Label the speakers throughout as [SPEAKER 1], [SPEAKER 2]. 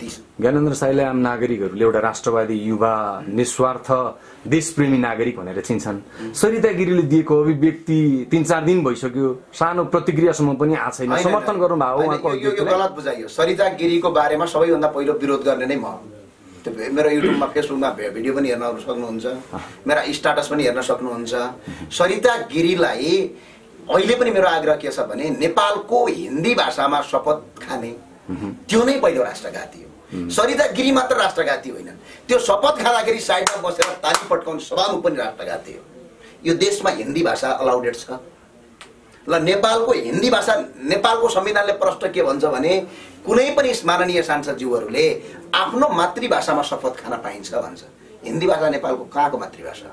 [SPEAKER 1] ज्ञानेन्द्र साईलाई आम नागरिकहरूले एउटा राष्ट्रवादी युवा निस्वार्थ देशप्रेमी नागरिक भनेर चिन्छन्। सरिता गिरीले दिएको अभिव्यक्ति 3-4 दिन भइसक्यो, सानो प्रतिक्रियासम्म पनि आएको छैन। समर्थन गर्नुभयो उहाँको
[SPEAKER 2] यो गलत बुझाइयो। सरिता गिरीको बारेमा सबैभन्दा पहिलो विरोध गर्ने नै म। त्यो मेरो युट्युबमा फेसबुकमा भिडियो पनि हेर्न सक्नुहुन्छ, मेरा स्ट्याटस पनि हेर्न सक्नुहुन्छ। सरिता गिरीलाई अहिले पनि मेरो आग्रह के छ भने नेपालको हिन्दी भाषामा शपथ खाने त्यो नै पहिलो राष्ट्रघाती हो। सरिता गिरी मात्र राष्ट्रघाती होइनन्, त्यो शपथ खाँदाखेरि साइडमा बसेर ताली पट्काउने सभामुख पनि राष्ट्रघाती हो। यो देशमा हिन्दी भाषा अलाउडेड छ। ल नेपालको हिन्दी भाषा, नेपालको संविधानले प्रश्न के भन्छ भने कुनै पनि माननीय सांसदज्यूहरूले आफ्नो मातृभाषामा शपथ खान पाइन्छ भन्छ। हिन्दी भाषा नेपालको कहाँको मातृभाषा?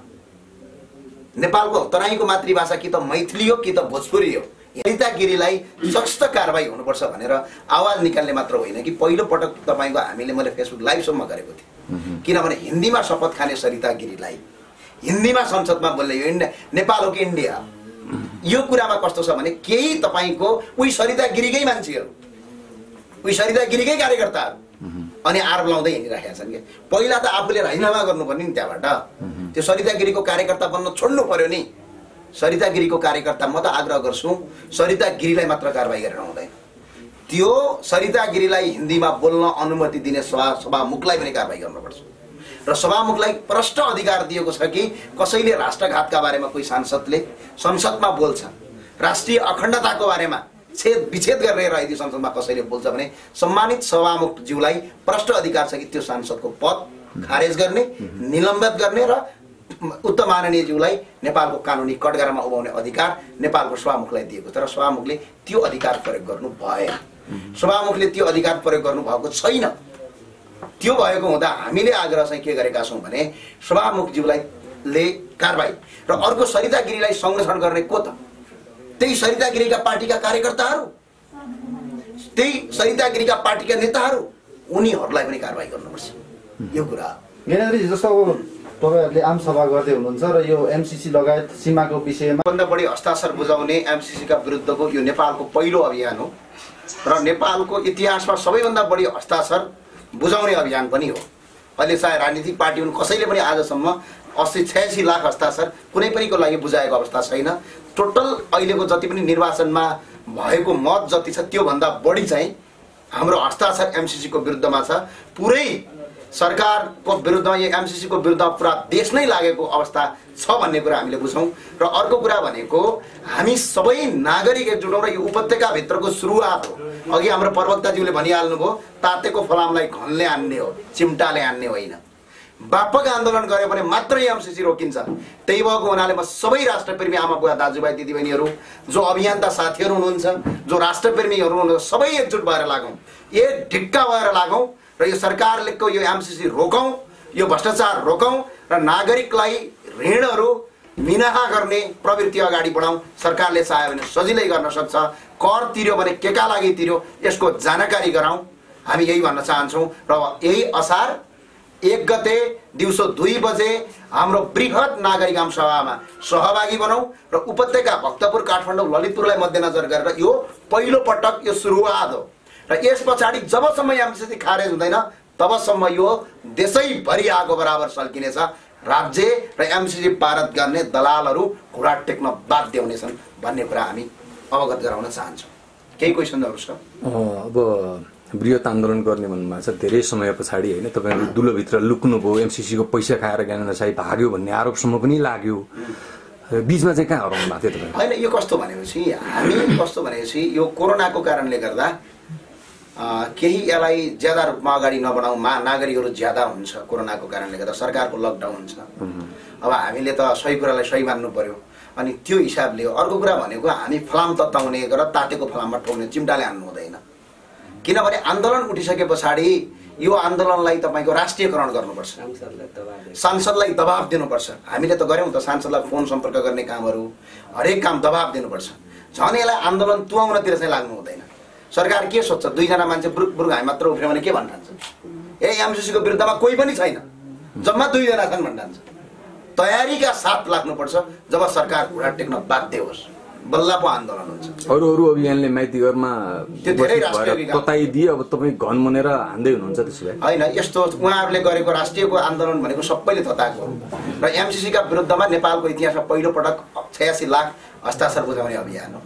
[SPEAKER 2] नेपालको तराईको मातृभाषा कि त मैथिली हो कि त भोजपुरी हो। सरिता गिरीलाई सख्त कारबाही हुनुपर्छ भनेर आवाज निकाल्ने मात्र होइन कि पहिलो पटक तपाईको मैले फेसबुक लाइभसम्म गरेको थिएँ। किनभने हिन्दीमा शपथ खाने सरिता गिरीलाई हिन्दीमा संसदमा बोल्ने, यो नेपाल हो कि इन्डिया, यो कुरामा कस्तो छ भने केही तपाईको उही सरिता गिरीकै मान्छेहरू, उही सरिता गिरीकै कार्यकर्ताहरू अनि आरोप लाउँदै हिँडिरहेका छन् कि पहिला त आफूले राजीनामा गर्नुपर्ने नि त्यहाँबाट। त्यो सरिता गिरीको कार्यकर्ता बन्न छोड्नु पर्यो नि। सरिता गिरीको कार्यकर्ता म त आग्रह गर्छु सरिता गिरीलाई मात्र कारबाही गरेर हुँदैन, त्यो सरिता गिरीलाई हिन्दीमा बोल्न अनुमति दिने सभामुखलाई पनि कारबाही गर्नुपर्छ। र सभामुखलाई प्रष्ट अधिकार दिएको छ कि कसैले राष्ट्रघातका बारेमा कोही सांसदले संसदमा बोल्छ, राष्ट्रिय अखण्डताको बारेमा छेद विच्छेद गरेर यदि संसदमा कसैले बोल्छ भने सम्मानित सभामुखज्यूलाई प्रष्ट अधिकार छ कि त्यो सांसदको पद खारेज गर्ने, निलम्बित गर्ने र उक्त माननीयज्यूलाई नेपालको कानुनी कटघरामा उभाउने अधिकार नेपालको सभामुखलाई दिएको छ। र सभामुखले त्यो अधिकार प्रयोग गर्नु भएन, सभामुखले त्यो अधिकार प्रयोग गर्नु भएको छैन। त्यो भएको हुँदा हामीले आग्रह चाहिँ के गरेका छौँ भने सभामुखज्यूलाई कारबाही र अर्को सरिता गिरीलाई संरक्षण गर्ने को त? त्यही सरिता गिरीका पार्टीका कार्यकर्ताहरू, त्यही सरिता गिरीका पार्टीका नेताहरू, उनीहरूलाई पनि कारबाही गर्नुपर्छ। यो कुरा
[SPEAKER 3] ज्ञानेन्द्रजी जस्तो तपाईहरुले आम सभा गर्दै हुनुहुन्छ र यो एमसीसी लगायत सीमाको विषयमा
[SPEAKER 2] भन्दा बढी हस्ताक्षर बुझाउने एमसीसी का विरुद्धको यो नेपालको पहिलो अभियान हो र नेपालको इतिहासमा सबैभन्दा बढी हस्ताक्षर बुझाउने अभियान पनि हो। अहिले चाहे राजनीतिक पार्टी हुन्, कसैले पनि आजसम्म 80-86 लाख हस्ताक्षर कुनै पनि को लागि बुझाएको अवस्था छैन। टोटल अहिलेको जति पनि निर्वाचनमा भएको मत जति छ त्यो भन्दा बढी चाहिँ हाम्रो हस्ताक्षर एमसीसी को विरुद्धमा छ। पुरै सरकारको विरुद्धमा यो एमसीसी को विरुद्ध पुरा देश नै लागेको अवस्था छ भन्ने कुरा हामीले बुझौँ। र अर्को कुरा भनेको हामी सबै नागरिक एकजुट हौँ र यो उपत्यका भित्रको सुरुवात हो। अघि हाम्रो प्रवक्ताज्यूले भनिहाल्नुभयो तातेको फलामलाई घनले हान्ने हो, चिम्टाले हान्ने होइन। व्यापक आन्दोलन गरे भने मात्रै एमसीसी रोकिन्छ। त्यही भएको हुनाले म सबै राष्ट्रप्रेमी आमा बुवा दाजुभाइ दिदीबहिनीहरू, जो अभियन्ता साथीहरू हुनुहुन्छ, जो राष्ट्रप्रेमीहरू हुनुहुन्छ, सबै एकजुट भएर लागौँ, एक ढिक्का भएर लागौँ र यो सरकारको यो एमसीसी रोकौँ, यो भ्रष्टाचार रोकौँ र नागरिकलाई ऋणहरू मिनाहा गर्ने प्रवृत्ति अगाडि बढाउँ। सरकारले चाह्यो भने सजिलै गर्न सक्छ। कर तिर्यो भने केका लागि तिर्यो यसको जानकारी गराउँ, हामी यही भन्न चाहन्छौँ। र यही असार 1 गते दिउँसो 2 बजे हाम्रो बृहत नागरिक आम सभामा सहभागी बनाऊ र उपत्यका भक्तपुर, काठमाडौँ, ललितपुरलाई मध्यनजर गरेर यो पहिलो पटक यो सुरुवात हो। र यस पछाडि जबसम्म एमसीसी खारेज हुँदैन तबसम्म यो देशैभरि आगो बराबर सल्किनेछ। राज्य र एमसीसी पारित गर्ने दलालहरू घुँडा टेक्न बाध्य हुनेछन् भन्ने कुरा हामी अवगत गराउन चाहन्छौँ। केही क्वेसनहरू छ?
[SPEAKER 1] अब बृहत आन्दोलन गर्ने भन्नुभएको छ, धेरै समय पछाडि होइन, तपाईँहरू दुलोभित्र लुक्नुभयो, एमसीसी को पैसा खाएर ज्ञानेन्द्र साई भाग्यो भन्ने आरोपसम्म पनि लाग्यो। बीचमा चाहिँ कहाँ हराउनु भएको थियो तपाईँ?
[SPEAKER 2] होइन, यो कस्तो भनेपछि हामी कस्तो भनेपछि यो कोरोनाको कारणले गर्दा केही यसलाई ज्यादा रूपमा अगाडि नबढाउँ, नागरिकहरू ज्यादा हुन्छ कोरोनाको कारणले गर्दा, सरकारको लकडाउन हुन्छ। अब हामीले त सही कुरालाई सही मान्नु पर्यो अनि त्यो हिसाबले हो। अर्को कुरा भनेको हामी फलाम तताउने र तातेको फलाममा ठोक्ने, चिम्टाले हान्नु हुँदैन। किनभने आन्दोलन उठिसके पछाडि यो आन्दोलनलाई तपाईँको राष्ट्रियकरण गर्नुपर्छ, सांसदलाई दबाब दिनुपर्छ। हामीले त गऱ्यौँ त, सांसदलाई फोन सम्पर्क गर्ने कामहरू, हरेक काम दबाब दिनुपर्छ। झन् यसलाई आन्दोलन तुहाउनतिर चाहिँ लाग्नु हुँदैन। सरकार के सोच्छ, 2 जना मान्छे बुरुक बुरुक हामी मात्र उफ्रियो भने के भन्नुहुन्छ? एमसीसी को विरुद्धमा कोही पनि छैन, जम्मा 2 जना छन् भन्नुहुन्छ। तयारीका साथ लाग्नुपर्छ जब सरकार घुँडा टेक्न बाध्य होस्। बल्ल पो आन्दोलन हुन्छ।
[SPEAKER 1] अरू अभियानले माइतीघरमा
[SPEAKER 2] त्यो धेरै राष्ट्रिय अभियान
[SPEAKER 1] बताइदिए अब तपाईँ घन मनेर हान्दै हुनुहुन्छ त्यसो भए?
[SPEAKER 2] होइन, यस्तो उहाँहरूले गरेको राष्ट्रियको आन्दोलन भनेको सबैले तताएको हो र एमसीसीका विरुद्धमा नेपालको इतिहासमा पहिलो पटक 86 लाख हस्ताक्षर बुझाउने अभियान हो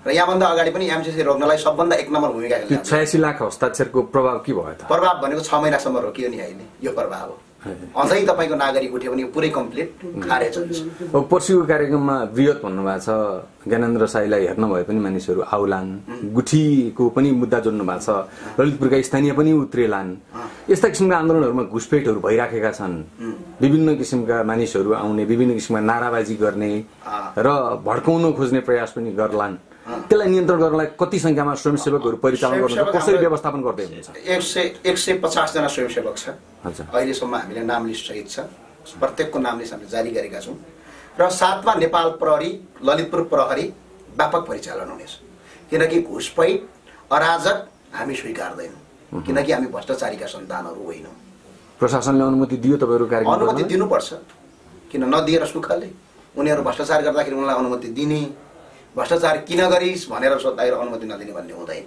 [SPEAKER 2] र यहाँभन्दा अगाडि पनि एमसीसी रोक्नलाई सबभन्दा एक नम्बर भूमिका खेल्छ।
[SPEAKER 1] 86 लाख हस्ताक्षरको प्रभाव के भयो त?
[SPEAKER 2] प्रभाव भनेको 6 महिनासम्म रोकियो नि अहिले, यो प्रभाव हो। अझै तपाईँको नागरिक उठ्यो भने पुरै कम्प्लिट खारेज हुन्छ।
[SPEAKER 1] अब पर्सिको कार्यक्रममा वृहत भन्नुभएको छ, ज्ञानेन्द्र साईलाई हेर्न भए पनि मानिसहरू आउलान्, गुठीको पनि मुद्दा जोड्नु भएको छ, ललितपुरका स्थानीय पनि उत्रेलान्। यस्ता किसिमका आन्दोलनहरूमा घुसपेटहरू भइराखेका छन्, विभिन्न किसिमका मानिसहरू आउने, विभिन्न किसिमका नाराबाजी गर्ने र भड्काउन खोज्ने प्रयास पनि गर्लान्। त्यसलाई नियन्त्रण गर्नलाई कति संख्यामा स्वयंसेवकहरू परिचालन गर्नुहुन्छ, कसरी व्यवस्थापन गर्दै हुनुहुन्छ?
[SPEAKER 2] 150 जना स्वयंसेवक छ अहिलेसम्म, हामीले नाम लिस्ट सहित छ, प्रत्येकको नाम लिस्ट हामीले जारी गरेका छौँ र साथमा नेपाल प्रहरी, ललितपुर प्रहरी व्यापक परिचालन हुनेछ। किनकि घुसपैठ अराजक हामी स्वीकार्दैनौँ, किनकि हामी भ्रष्टाचारीका सन्तानहरू होइनौँ।
[SPEAKER 1] प्रशासनले अनुमति दियो तपाईँहरू कार्यक्रम?
[SPEAKER 2] अनुमति दिनुपर्छ, किन नदिएर सुखले उनीहरू भ्रष्टाचार गर्दाखेरि उनलाई अनुमति दिने, भ्रष्टाचार किन गरिस् भनेर सोद्धाखेरि अनुमति नदिने भन्ने हुँदैन।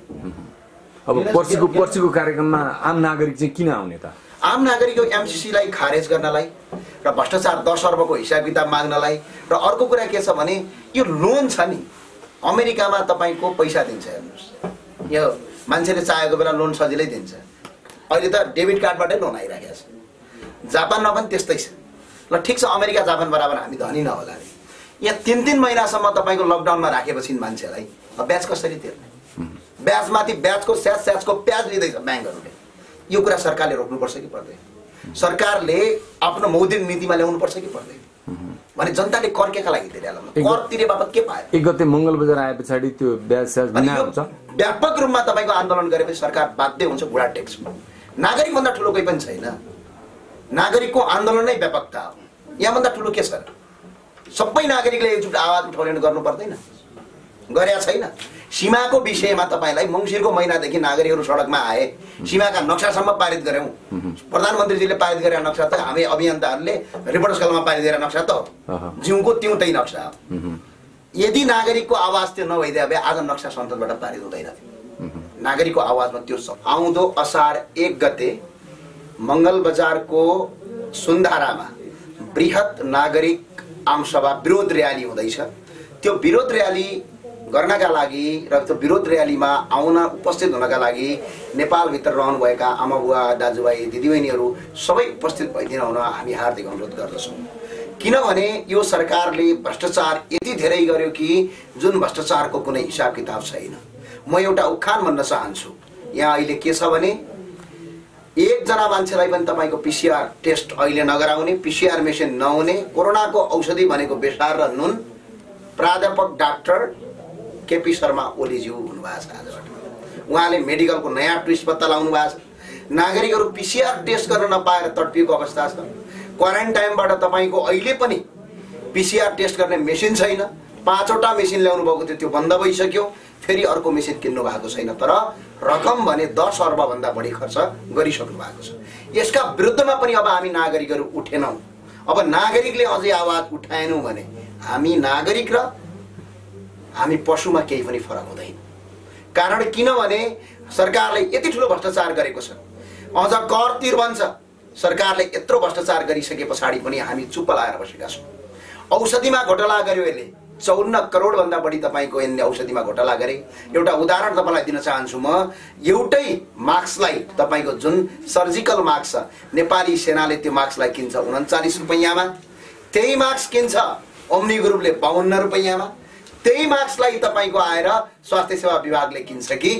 [SPEAKER 1] अब पर्सिको कार्यक्रममा आम नागरिक चाहिँ किन आउने त?
[SPEAKER 2] आम नागरिकको एमसीसीलाई खारेज गर्नलाई र भ्रष्टाचार 10 अर्बको हिसाब किताब माग्नलाई र अर्को कुरा के छ भने यो लोन छ नि, अमेरिकामा तपाईँको पैसा दिन्छ। हेर्नुहोस्, यो मान्छेले चाहेको बेला लोन सजिलै दिन्छ। अहिले त डेबिट कार्डबाटै लोन आइरहेको छ। जापानमा पनि त्यस्तै छ। ल ठिक छ, अमेरिका जापान बराबर हामी धनी नहोला नि, यहाँ 3-3 महिनासम्म तपाईँको लकडाउनमा राखेपछि मान्छेलाई ब्याज कसरी तिर्ने? ब्याजमाथि ब्याजको स्याजको प्याज लिँदैछ ब्याङ्कहरूले। यो कुरा सरकारले रोक्नुपर्छ कि पर्दैन? सरकारले आफ्नो मौद्रिक नीतिमा ल्याउनुपर्छ कि पर्दैन? भने जनताले कर केका लागि तिरेला? कर तिरे बापत के पायो?
[SPEAKER 1] 1 गते मङ्गल बजार आए पछाडि त्यो ब्याज स्याज बिना हुन्छ।
[SPEAKER 2] व्यापक रूपमा तपाईँको आन्दोलन गरेपछि सरकार बाध्य हुन्छ बुढा ट्याक्समा। नागरिकभन्दा ठुलो कोही पनि छैन। नागरिकको आन्दोलन नै व्यापकता हो। यहाँभन्दा ठुलो के छ? सबै नागरिकले एकजुट आवाज उठाउने गर्नु पर्दैन? गरेका छैन। सीमाको विषयमा तपाईँलाई मङ्सिरको महिनादेखि नागरिकहरू सडकमा आए, सीमाका नक्सासम्म पारित गऱ्यौँ। प्रधानमन्त्रीजीले पारित गरेका नक्सा त हामी अभियन्ताहरूले रिपोर्ट स्कलमा पारित गरेका नक्सा त जिउको त्यौँ त्यही नक्सा हो। यदि नागरिकको आवाज त्यो नभइदिए भए आज नक्सा संसदबाट पारित हुँदैन थियो। नागरिकको आवाजमा त्यो छ। आउँदो असार 1 गते मङ्गल बजारको सुन्धारामा बृहत नागरिक आमसभा विरोध र्याली हुँदैछ। त्यो विरोध र्याली गर्नका लागि र त्यो विरोध र्यालीमा आउन उपस्थित हुनका लागि नेपालभित्र रहनुभएका आमाबुवा, दाजुभाइ, दिदीबहिनीहरू सबै उपस्थित भइदिन हुन हामी हार्दिक अनुरोध गर्दछौँ। किनभने यो सरकारले भ्रष्टाचार यति धेरै गर्यो कि जुन भ्रष्टाचारको कुनै हिसाब किताब छैन। म एउटा उखान भन्न चाहन्छु। यहाँ अहिले के छ भने एकजना मान्छेलाई पनि तपाईँको पीसीआर टेस्ट अहिले नगराउने, पीसीआर मेसिन नहुने, कोरोनाको औषधि भनेको बेसार र नुन। प्राध्यापक डाक्टर केपी शर्मा ओलीज्यू हुनुभएको छ आजबाट। उहाँले मेडिकलको नयाँ ट्विस्ट पत्ता लगाउनु भएको छ। नागरिकहरू पीसीआर टेस्ट गर्न नपाएर तडपिएको अवस्था छ। क्वारेन्टाइनबाट तपाईँको अहिले पनि पीसीआर टेस्ट गर्ने मेसिन छैन। 5वटा मेसिन ल्याउनु भएको थियो, त्यो बन्द भइसक्यो। फेरि अर्को मेसिन किन्नु भएको छैन। तर रकम भने 10 अर्बभन्दा बढी खर्च गरिसक्नु भएको छ। यसका विरुद्धमा पनि अब हामी नागरिकहरू उठेनौँ। अब नागरिकले अझै आवाज उठाएनौँ भने हामी नागरिक र हामी पशुमा केही पनि फरक हुँदैन। कारण किनभने सरकारले यति ठुलो भ्रष्टाचार गरेको छ। अझ कर तिर भन्छ। सरकारले यत्रो भ्रष्टाचार गरिसके पछाडि पनि हामी चुप लाएर बसेका छौँ। औषधिमा घोटाला गर्यो यसले। 54 करोडभन्दा बढी तपाईँको यसले औषधिमा घोटाला गरे। एउटा उदाहरण तपाईँलाई दिन चाहन्छु म। एउटै मास्कलाई तपाईँको जुन सर्जिकल मास्क छ, नेपाली सेनाले त्यो मास्कलाई किन्छ 39 रुपैयाँमा। त्यही मास्क किन्छ ओम्नी ग्रुपले 52 रुपैयाँमा। त्यही मास्कलाई तपाईँको आएर स्वास्थ्य सेवा विभागले किन्छ कि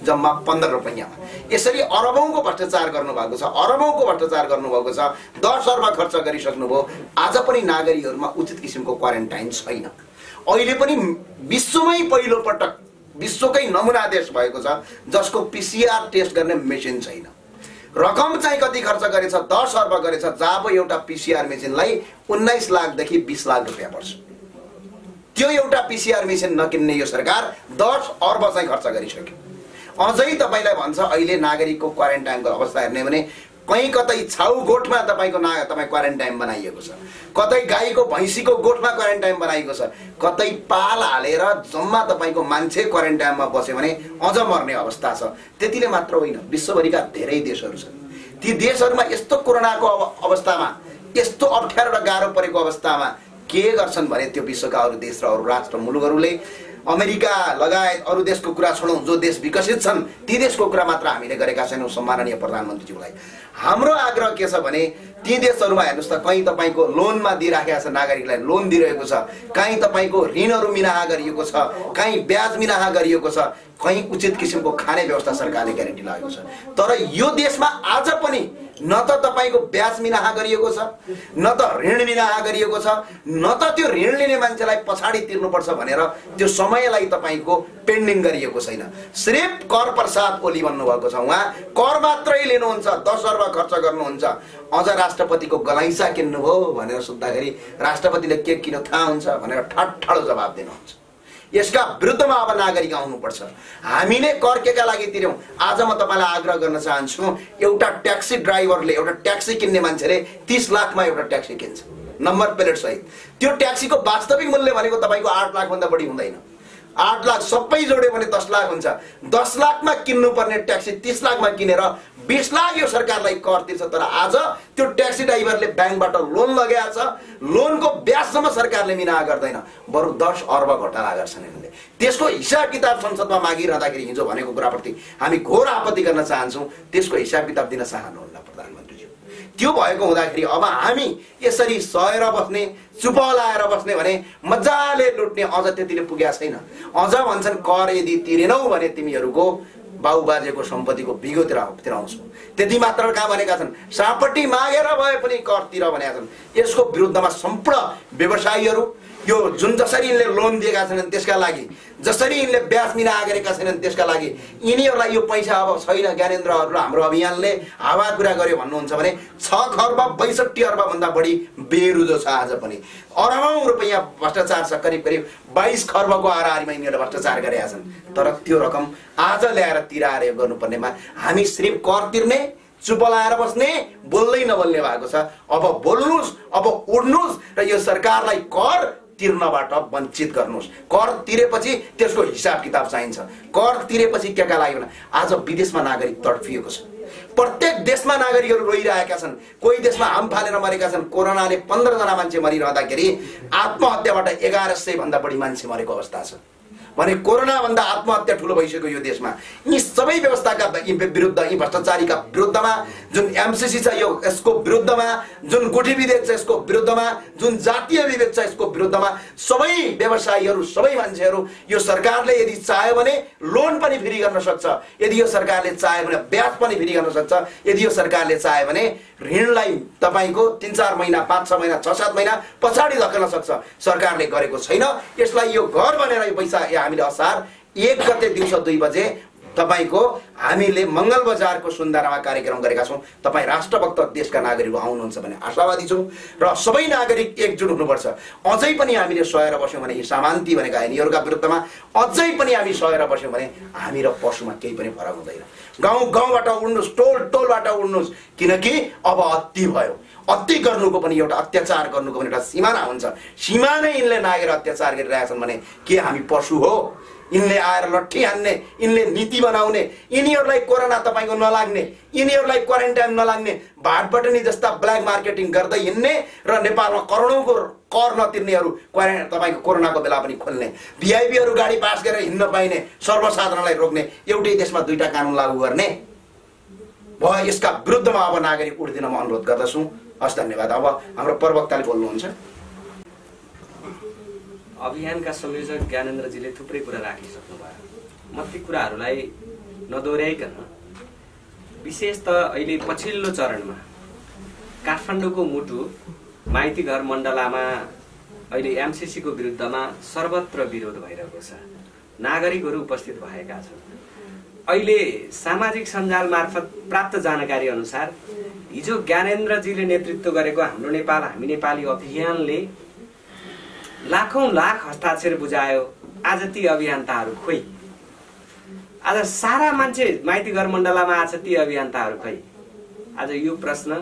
[SPEAKER 2] जम्मा 15 रुपैयाँमा। यसरी अरबौंको भ्रष्टाचार गर्नुभएको छ। अरबौंको भ्रष्टाचार गर्नुभएको छ। 10 अर्ब खर्च गरिसक्नुभयो। आज पनि नागरिकहरूमा उचित किसिमको क्वारेन्टाइन छैन। अहिले पनि विश्वमै पहिलो पटक विश्वकै नमुना देश भएको छ जसको पीसीआर टेस्ट गर्ने मेसिन छैन। रकम चाहिँ कति खर्च गरेछ? 10 अर्ब गरेछ। जब एउटा पीसीआर मेसिनलाई 19 लाखदेखि 20 लाख रुपियाँ पर्छ। त्यो एउटा पीसीआर मेसिन नकिन्ने यो सरकार 10 अर्ब चाहिँ खर्च गरिसक्यो। अझै तपाईँलाई भन्छ अहिले नागरिकको क्वारेन्टाइनको अवस्था हेर्ने भने कहीँ कतै छाउ गोठमा तपाईको तपाई क्वारेन्टाइन बनाइएको छ, कतै गाईको भैँसीको गोठमा क्वारेन्टाइन बनाइएको छ, कतै पाल हालेर जम्मा तपाईको मान्छे क्वारेन्टाइनमा बस्यो भने अझ मर्ने अवस्था छ। त्यतिले मात्र होइन, विश्वभरिका धेरै देशहरू छन्। ती देशहरूमा यस्तो कोरोनाको अवस्थामा, यस्तो अप्ठ्यारो र गाह्रो परेको अवस्थामा के गर्छन् भने त्यो विश्वका अरू देश र अरू राष्ट्र मुलुकहरूले अमेरिका लगायत अरू देशको कुरा छोडौँ, जो देश विकसित छन् ती देशको कुरा मात्र हामीले गरेका छैनौँ। सम्माननीय प्रधानमन्त्रीज्यूलाई हाम्रो आग्रह के छ भने ती देशहरूमा हेर्नुहोस् त, कहीँ तपाईँको लोनमा दिइराखेको छ, नागरिकलाई लोन दिइरहेको छ, कहीँ तपाईँको ऋणहरू मिनाहा गरिएको छ, कहीँ ब्याज मिनाहा गरिएको छ, कहीँ उचित किसिमको खाने व्यवस्था सरकारले ग्यारेन्टी लागेको छ। तर यो देशमा आज पनि न त तपाईँको ब्याज मिनाहा गरिएको छ, न त ऋण मिनाहा गरिएको छ, न त त्यो ऋण लिने मान्छेलाई पछाडि तिर्नुपर्छ भनेर त्यो समयलाई तपाईँको पेन्डिङ गरिएको छैन। सिर्फ कर प्रसाद ओली भन्नुभएको छ, उहाँ कर मात्रै लिनुहुन्छ, 10 अर्ब खर्च गर्नुहुन्छ। अझ राष्ट्रपतिको गलैँचा किन्नुभयो भनेर सोद्धाखेरि राष्ट्रपतिले के किन थाहा हुन्छ भनेर ठाडो जवाब दिनुहुन्छ। यसका विरुद्धमा अब नागरिक आउनुपर्छ। हामीले कर केका लागि तिर्यौं? आज म तपाईलाई आग्रह गर्न चाहन्छु, एउटा ट्याक्सी ड्राइभरले, एउटा ट्याक्सी किन्ने मान्छेले 30 लाखमा एउटा ट्याक्सी किन्छ, नम्बर प्लेट सहित। त्यो ट्याक्सीको वास्तविक मूल्य भनेको तपाईको 8 लाख भन्दा बढी हुँदैन। 8 लाख सबै जोड्यो भने 10 लाख हुन्छ। 10 लाखमा किन्नुपर्ने ट्याक्सी 30 लाखमा किनेर 20 लाख यो सरकारलाई कर तिर्छ। तर आज त्यो ट्याक्सी ड्राइभरले ब्याङ्कबाट लोन लगाएको छ, लोनको ब्याजसम्म सरकारले मिनाहा गर्दैन, बरु 10 अर्ब घोटाला गर्छन् यिनले। त्यसको हिसाब किताब संसदमा मागिरहँदाखेरि हिजो भनेको कुराप्रति हामी घोर आपत्ति गर्न चाहन्छौँ। त्यसको हिसाब किताब दिन चाहनुहुन्न प्रधानमन्त्रीज्यू। त्यो भएको हुँदाखेरि अब हामी यसरी सहेर बस्ने, चुप लाएर बस्ने भने मजाले लुट्ने अझ त्यतिले पुगेको छैन। अझ भन्छन् कर यदि तिरेनौ भने तिमीहरूको बाबुबाजेको सम्पत्तिको बिगो तिराउँछौ। त्यति मात्र कहाँ भनेका छन्, सापट्टि मागेर भए पनि कर तिर भनेका छन्। यसको विरुद्धमा सम्पूर्ण व्यवसायीहरू, यो जुन जसरी यिनले लोन दिएका छैनन् त्यसका लागि, जसरी यिनले ब्याज मिनाहा गरेका छैनन् त्यसका लागि, यिनीहरूलाई यो पैसा अब छैन। ज्ञानेन्द्रहरू हाम्रो अभियानले हावा कुरा गर्यो भन्नुहुन्छ भने 6 खर्ब 62 अर्ब भन्दा बढी बेरुजो छ आज पनि। अरबौं रुपैयाँ भ्रष्टाचार छ, करिब 22 खर्बको हाराहारीमा यिनीहरूले भ्रष्टाचार गरेका छन्। तर त्यो रकम आज ल्याएर तिराएर गर्नुपर्नेमा हामी सिर्फ कर तिर्ने, चुप लाएर बस्ने, बोल्दै नबोल्ने भएको छ। अब बोल्नुस्, अब उड्नुस् र यो सरकारलाई कर तिर्नबाट वञ्चित गर्नुस्। कर तिरेपछि त्यसको हिसाब किताब चाहिन्छ। कर तिरेपछि केका लागि भने आज विदेशमा नागरिक तडफिएको छ। प्रत्येक देशमा नागरिकहरू रोइरहेका छन्। कोही देशमा हाम फालेर मरेका छन्। कोरोनाले 15 जना मान्छे मरिरहँदाखेरि आत्महत्याबाट 1100 भन्दा बढी मान्छे मरेको अवस्था छ भने कोरोना भन्दा आत्महत्या ठुलो भइसक्यो यो देशमा। यी सबै व्यवस्थाका विरुद्ध, यी भ्रष्टाचारीका विरुद्धमा, जुन एमसीसी छ यो यसको विरुद्धमा, जुन गुठी विधेयक छ यसको विरुद्धमा, जुन जातीय विभेद छ यसको विरुद्धमा सबै व्यवसायीहरू, सबै मान्छेहरू, यो सरकारले यदि चाह्यो भने लोन पनि फ्री गर्न सक्छ, यदि यो सरकारले चाह्यो भने ब्याज पनि फ्री गर्न सक्छ, यदि यो सरकारले चाह्यो भने ऋणलाई तपाईको 3-4 महिना, 5-6 महिना, 6-7 महिना पछाडि धकेल्न सक्छ। सरकारले गरेको छैन। यसलाई यो घर बनेर यो पैसा हामीले असार 1 गते दिउँसो 2 बजे तपाईको हामीले मंगल बजारको सुन्दरमा कार्यक्रम गरेका छौं। तपाई राष्ट्रभक्त देशका नागरिकहरू आउनुहुन्छ भने आशावादी छौं र सबै नागरिक एकजुट हुनुपर्छ। अझै पनि हामीले सहेर बस्यौं भने यी सामान्ती भनेका यिनीहरूका विरुद्धमा अझै पनि हामी सहेर बस्यौं भने हामी र पशुमा केही पनि फरक हुँदैन। गाउँबाट उड्नुस्, टोलबाट उड्नुस्, किनकि अब अति भयो। अति गर्नुको पनि एउटा, अत्याचार गर्नुको पनि एउटा सीमाना हुन्छ। सीमा नै यिनले नागेर अत्याचार गरिरहेछन् भने के हामी पशु हो? यिनले आएर लट्ठी हान्ने, यिनले नीति बनाउने, यिनीहरूलाई कोरोना तपाईको नलाग्ने, यिनीहरूलाई क्वारेन्टाइन नलाग्ने, भाटबटनी जस्ता ब्ल्याक मार्केटिङ गर्दै हिँड्ने र नेपालमा करोडौंको कर नतिर्नेहरू तपाईको कोरोनाको बेला पनि खोल्ने, भिआइपीहरू गाडी पास गरेर हिँड्न पाइने, सर्वसाधारणलाई रोक्ने, एउटै देशमा 2टा कानुन लागू गर्ने भयो। यसका विरुद्धमा अब नागरिक उठ्दिन म अनुरोध गर्दछु। हस्, धन्यवाद। अब हाम्रो प्रवक्ताले बोल्नुहुन्छ।
[SPEAKER 4] अभियानका संयोजक ज्ञानेन्द्रजीले थुप्रै कुरा राखिसक्नु भयो। म ती कुराहरूलाई नदोहोर्याइकन विशेष त अहिले पछिल्लो चरणमा काठमाडौँको मुटु माइतीघर मण्डलामा अहिले एमसीसीको विरुद्धमा सर्वत्र विरोध भइरहेको छ। नागरिकहरू उपस्थित भएका छन्। अहिले सामाजिक सञ्जाल मार्फत प्राप्त जानकारी अनुसार हिजो ज्ञानेन्द्रजीले नेतृत्व गरेको हाम्रो नेपाल हामी नेपाली अभियानले लाखौं लाख हस्ताक्षर बुझायो। आज ती अभियन्ताहरू खोइ? आज सारा मान्छे माइतीघर मण्डलामा आछ, ती अभियन्ताहरू खोइ? आज यो प्रश्न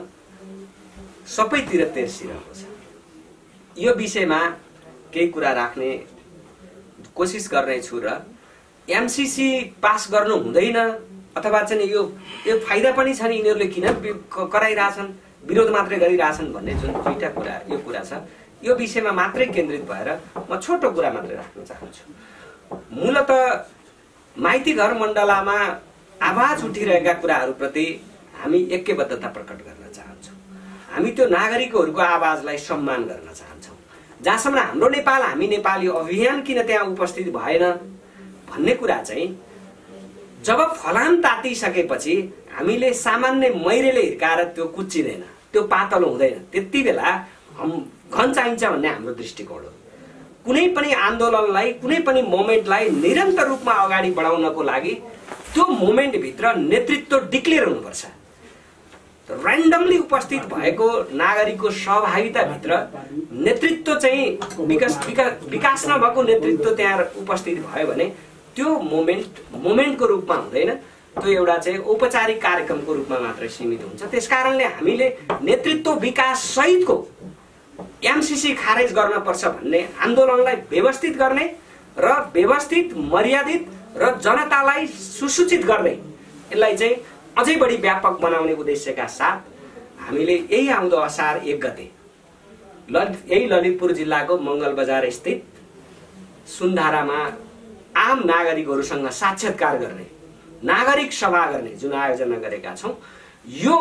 [SPEAKER 4] सबैतिर तेर्सिरहेको छ। यो विषयमा केही कुरा राख्ने कोसिस गर्नेछु र एमसीसी पास गर्नु हुँदैन अथवा चाहिँ यो फाइदा पनि छ नि, यिनीहरूले किन कराइरहेछन्, विरोध मात्रै गरिरहेछन् भन्ने जुन दुईटा कुरा यो कुरा छ, यो विषयमा मात्रै केन्द्रित भएर म छोटो कुरा मात्रै राख्न चाहन्छु। मूलत माइती घर मण्डलामा आवाज उठिरहेका कुराहरूप्रति हामी ऐक्यबद्धता प्रकट गर्न चाहन्छौँ। हामी त्यो नागरिकहरूको आवाजलाई सम्मान गर्न चाहन्छौँ। जहाँसम्म हाम्रो नेपाल हामी नेपाली अभियान किन त्यहाँ उपस्थित भएन भन्ने कुरा चाहिँ जब फलाम तातिसकेपछि हामीले सामान्य मैरेले हिर्काएर त्यो कुच्चिँदैन, त्यो पातलो हुँदैन, त्यति बेला घन चाहिन्छ भन्ने हाम्रो दृष्टिकोण हो। कुनै पनि आन्दोलनलाई, कुनै पनि मोमेन्टलाई निरन्तर रूपमा अगाडि बढाउनको लागि त्यो मोमेन्टभित्र नेतृत्व डिक्लेयर हुनुपर्छ। र्यान्डमली उपस्थित भएको नागरिकको सहभागिताभित्र नेतृत्व चाहिँ विकास नभएको नेतृत्व त्यहाँ उपस्थित भयो भने त्यो मोमेन्टको रूपमा हुँदैन, त्यो एउटा चाहिँ औपचारिक कार्यक्रमको रूपमा मात्रै सीमित हुन्छ। त्यसकारणले हामीले नेतृत्व विकास सहितको एमसीसी खारेज गर्न पर्छ भन्ने आन्दोलनलाई व्यवस्थित गर्ने र व्यवस्थित, मर्यादित र जनतालाई सुसूचित गर्ने, यसलाई चाहिँ अझै बढी व्यापक बनाउने उद्देश्यका साथ हामीले यही आउँदो असार 1 गते यही ललितपुर जिल्लाको मंगल बजार स्थित सुन्धारामा आम नागरिकहरूसँग साक्षात्कार गर्ने, नागरिक सभा गर्ने जुन आयोजना गरेका छौं, यो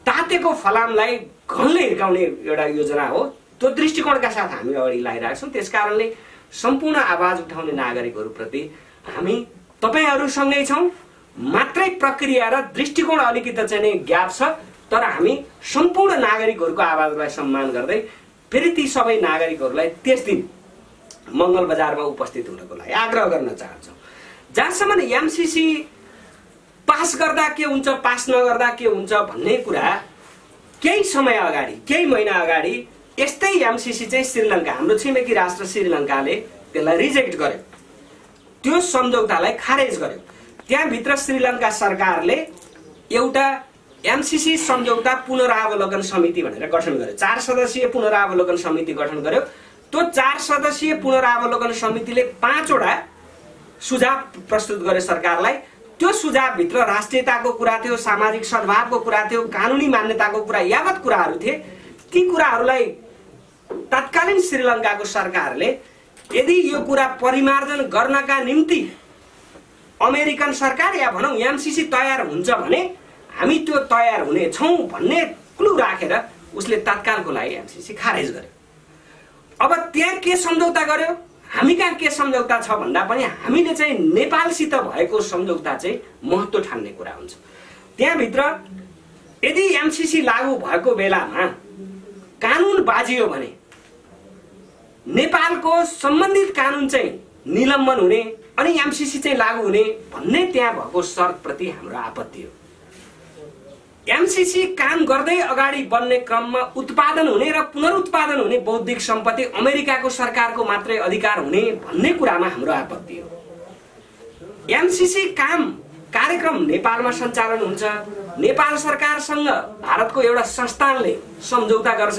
[SPEAKER 4] तातेको फलामलाई घनले हिर्काउने एउटा योजना हो। त्यो दृष्टिकोणका साथ हामी अगाडि लागिरहेका छौं। त्यसकारणले सम्पूर्ण आवाज उठाउने नागरिकहरूप्रति हामी तपाईहरुसँगै छौं। मात्रै प्रक्रिया र दृष्टिकोण अलिकति चाहिँ ग्याप छ, तर हामी सम्पूर्ण नागरिकहरूको आवाजलाई सम्मान गर्दै फेरि ती सबै नागरिकहरूलाई त्यस दिन मंगल बजारमा उपस्थित हुनको लागि आग्रह गर्न चाहन्छौं। जहाँसम्म एमसीसी पास गर्दा के हुन्छ, पास नगर्दा के हुन्छ भन्ने कुरा केही समय अगाडि, केही महिना अगाडि यस्तै एमसीसी चाहिँ श्रीलङ्का, हाम्रो छिमेकी राष्ट्र श्रीलङ्काले त्यसलाई रिजेक्ट गर्यो, त्यो सम्झौतालाई खारेज गर्यो। त्यहाँभित्र श्रीलङ्का सरकारले एउटा एमसीसी सम्झौता पुनरावलोकन समिति भनेर गठन गर्यो, 4 सदस्यीय पुनरावलोकन समिति गठन गर्यो। त्यो 4 सदस्यीय पुनरावलोकन समितिले 5 वटा सुझाव प्रस्तुत गर्यो सरकारलाई। त्यो सुझावभित्र राष्ट्रियताको कुरा थियो, सामाजिक सद्भावको कुरा थियो, कानुनी मान्यताको कुरा, यावत कुराहरू थिए। ती कुराहरूलाई तत्कालीन श्रीलङ्काको सरकारले यदि यो कुरा परिमार्जन गर्नका निम्ति अमेरिकन सरकार या भनौं एमसीसी तयार हुन्छ भने हामी त्यो तयार हुने छौं भन्ने क्लु राखेर उसले तत्कालको लागि एमसीसी खारेज गर्यो। अब त्यहाँ के सम्झौता गर्यो, हामी कहाँ के सम्झौता छ भन्दा पनि हामीले चाहिँ नेपालसित भएको सम्झौता चाहिँ महत्त्व ठान्ने कुरा हुन्छ। त्यहाँभित्र यदि एमसीसी लागू भएको बेलामा कानुन बाजियो भने नेपालको सम्बन्धित कानुन चाहिँ निलम्बन हुने अनि एमसीसी चाहिँ लागू हुने भन्ने त्यहाँ भएको शर्तप्रति हाम्रो आपत्ति हो। एमसीसी काम गर्दै अगाडि बढ्ने क्रममा उत्पादन हुने र पुनरुत्पादन हुने बौद्धिक सम्पत्ति अमेरिकाको सरकारको मात्रै अधिकार हुने भन्ने कुरामा हाम्रो आपत्ति हो। एमसीसी कार्यक्रम नेपालमा सञ्चालन हुन्छ, नेपाल सरकारसँग भारतको एउटा संस्थानले सम्झौता गर्छ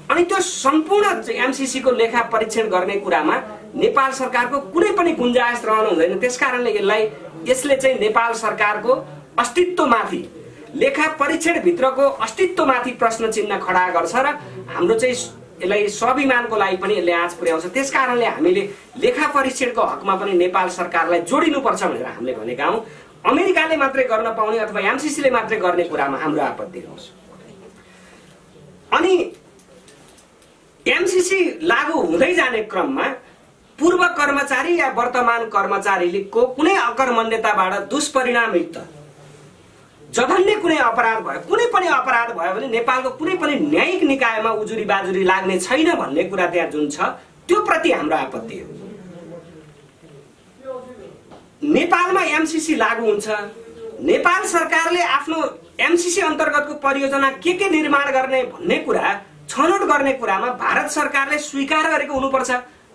[SPEAKER 4] अनि त्यो सम्पूर्ण एमसीसी को लेखा परीक्षण गर्ने कुरामा नेपाल सरकारको कुनै पनि गुन्जाइस रहनु हुँदैन। त्यसकारणले यसले चाहिँ नेपाल सरकारको अस्तित्वमाथि, लेखा परीक्षण भित्रको अस्तित्वमाथि प्रश्न चिन्ह खडा गर्छ र हाम्रो चाहिँ यसलाई स्वाभिमानको लागि पनि यसले आँच पुर्याउँछ। त्यसकारणले हामीले लेखा परीक्षणको हकमा पनि नेपाल सरकारलाई जोडिनुपर्छ भनेर हामीले भनेका हौं। अमेरिकाले मात्रै गर्न पाउने अथवा एमसीसीले मात्रै गर्ने कुरामा हाम्रो आपत्ति हो। अनि एमसीसी लागू हुँदै जाने क्रममा पूर्व कर्मचारी या वर्तमान कर्मचारीको कुनै अकर्मण्यताबाट दुष्परिणामयुक्त जघन्य कुनै अपराध भयो, कुनै पनि अपराध भयो भने नेपालको कुनै पनि न्यायिक निकायमा उजुरी बाजुरी लाग्ने छैन भन्ने कुरा त्यहाँ जुन छ त्यो प्रति हाम्रो आपत्ति हो। नेपालमा एमसीसी लागू हुन्छ, नेपाल सरकारले आफ्नो एमसीसी अन्तर्गतको परियोजना के निर्माण गर्ने भन्ने कुरा छनौट गर्ने कुरामा भारत सरकारले स्वीकार गरेको हुनुपर्छ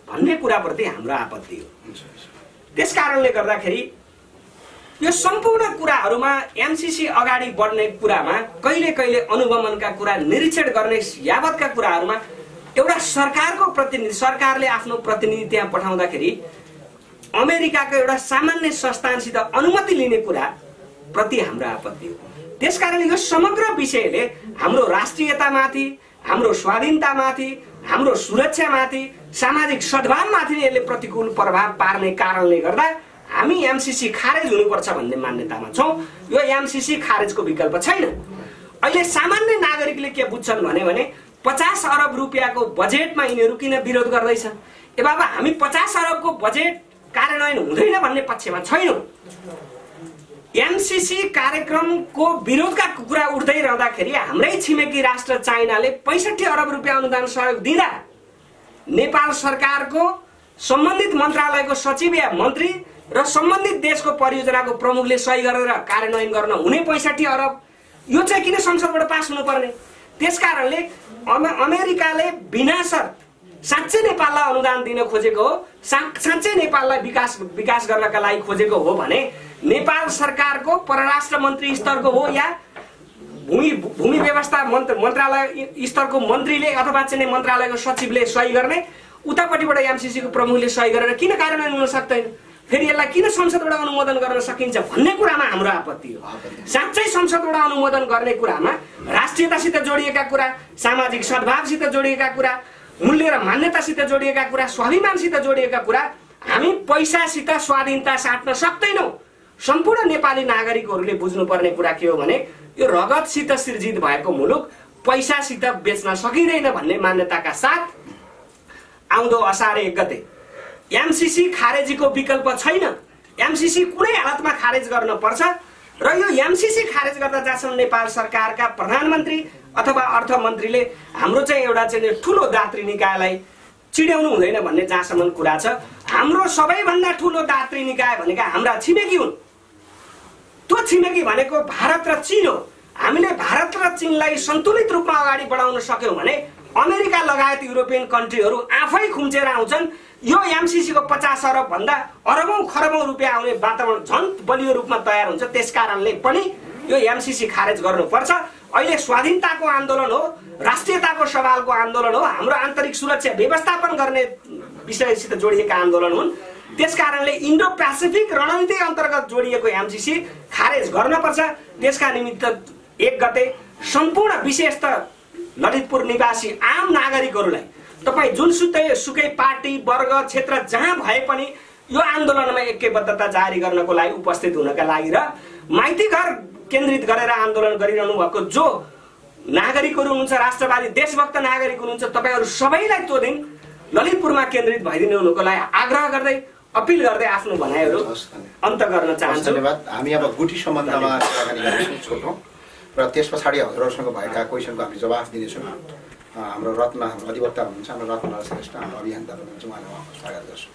[SPEAKER 4] भन्ने कुराप्रति हाम्रो आपत्ति हो। त्यसकारणले गर्दाखेरि यो सम्पूर्ण कुराहरूमा एमसीसी अगाडि बढ्ने कुरामा कहिले कहिले अनुगमनका कुरा निरीक्षण गर्ने यावतका कुराहरूमा एउटा सरकारको प्रतिनिधि सरकारले आफ्नो प्रतिनिधि त्यहाँ पठाउँदाखेरि अमेरिकाको एउटा सामान्य संस्थानसित अनुमति लिने कुरा प्रति हाम्रो आपत्ति हो। त्यसकारण यो समग्र विषयले हाम्रो राष्ट्रियतामाथि, हाम्रो स्वाधीनतामाथि, हाम्रो सुरक्षामाथि, सामाजिक सद्भावमाथि यसले प्रतिकूल प्रभाव पार्ने कारणले गर्दा हामी एमसीसी खारेज हुनुपर्छ भन्ने मान्यतामा छौँ। यो एमसीसी खारेजको विकल्प छैन। अहिले सामान्य नागरिकले के बुझ्छन् भने 50 अरब रुपियाँको बजेटमा यिनीहरू किन विरोध गर्दैछन्? ए बाबा, हामी 50 अरबको बजेट कार्यान्वयन हुँदैन भन्ने पक्षमा छैनौँ। एमसीसी कार्यक्रमको विरोधका कुरा उठ्दै रहँदाखेरि हाम्रै छिमेकी राष्ट्र चाइनाले 65 अरब रुपियाँ अनुदान सहयोग दिँदा नेपाल सरकारको सम्बन्धित मन्त्रालयको सचिव या मन्त्री र सम्बन्धित देशको परियोजनाको प्रमुखले सही गरेर कार्यान्वयन गर्न हुने 65 अरब यो चाहिँ किन संसदबाट पास हुनुपर्ने? त्यसकारणले अमेरिकाले बिना शर्त साँच्चै नेपाललाई अनुदान दिन खोजेको हो, साँच्चै नेपाललाई विकास गर्नका लागि खोजेको हो भने नेपाल सरकारको परराष्ट्र मन्त्री स्तरको हो या भूमि व्यवस्था मन्त्रालय स्तरको मन्त्रीले अथवा चाहिँ मन्त्रालयको सचिवले सही गर्ने, उतापट्टिबाट एमसीसी को प्रमुखले सही गरेर किन कार्यान्वयन हुन सक्दैन? फेरि यसलाई किन संसदबाट अनुमोदन गर्न सकिन्छ भन्ने कुरामा हाम्रो आपत्ति हो। साँच्चै संसदबाट अनुमोदन गर्ने कुरामा राष्ट्रियतासित जोडिएका कुरा, सामाजिक सद्भावसित जोडिएका कुरा, मूल्य र मान्यतासित जोडिएका कुरा, स्वाभिमानसित जोडिएका कुरा हामी पैसासित स्वाधीनता साट्न सक्दैनौँ। सम्पूर्ण नेपाली नागरिकहरूले बुझ्नुपर्ने कुरा के हो भने यो रगतसित सिर्जित भएको मुलुक पैसासित बेच्न सकिँदैन भन्ने मान्यताका साथ आउँदो असार 1 गते एमसीसी खारेजीको विकल्प छैन। एमसीसी कुनै हालतमा खारेज गर्न पर्छ र यो एमसीसी खारेज गर्दा जहाँसम्म नेपाल सरकारका प्रधानमन्त्री अथवा अर्थमन्त्रीले हाम्रो चाहिँ एउटा चाहिँ ठुलो दात्री निकायलाई चिड्याउनु हुँदैन भन्ने जहाँसम्म कुरा छ। हाम्रो सबैभन्दा ठुलो दात्री निकाय भनेका हाम्रा छिमेकी हुन्। त्यो छिमेकी भनेको भारत र चीन हो। हामीले भारत र चीनलाई सन्तुलित रूपमा अगाडि बढाउन सक्यौं भने अमेरिका लगायत युरोपियन कन्ट्रीहरू आफै खुम्चेर आउँछन्। यो एमसीसी को 50 अरब भन्दा अरबौं खरबौं रुपियाँ आउने वातावरण झन् बलियो रूपमा तयार हुन्छ। त्यसकारणले पनि यो एमसीसी खारेज गर्नुपर्छ। अहिले स्वाधीनताको आन्दोलन हो, राष्ट्रियताको सवालको आन्दोलन हो, हाम्रो आन्तरिक सुरक्षा व्यवस्थापन गर्ने विषयसित जोडिएका आन्दोलन हुन्। त्यसकारणले इन्डो पेसिफिक रणनीति अन्तर्गत जोडिएको एमसीसी खारेज गर्नुपर्छ। त्यसका निमित्त 1 गते सम्पूर्ण विशेषतः ललितपुर निवासी आम नागरिकहरूलाई तपाईँ जुनसुकै पार्टी वर्ग क्षेत्र जहाँ भए पनि यो आन्दोलनमा ऐक्यबद्धता जारी गर्नको लागि उपस्थित हुनका लागि र माइती घर केन्द्रित गरेर आन्दोलन गरिरहनु भएको जो नागरिकहरू हुनुहुन्छ, राष्ट्रवादी देशभक्त नागरिक हुनुहुन्छ, तपाईँहरू सबैलाई त्यो दिन ललितपुरमा केन्द्रित भइदिनु हुनुको लागि आग्रह गर्दै अपिल गर्दै आफ्नो भनाइहरू अन्त गर्न चाहन्छु।
[SPEAKER 2] धन्यवाद। हामी अब गुठी सम्बन्धमा कुराकानी गर्छौँ छोटो र त्यस पछाडि हजुरहरूसँग भएका क्वेसनको हामी जवाफ दिनेछौँ। हाम्रो रत्न अधिवक्ता हुनुहुन्छ, हाम्रो रत्न श्रेष्ठ, हाम्रो अभियन्ता हुनुहुन्छ, उहाँलाई स्वागत गर्छु।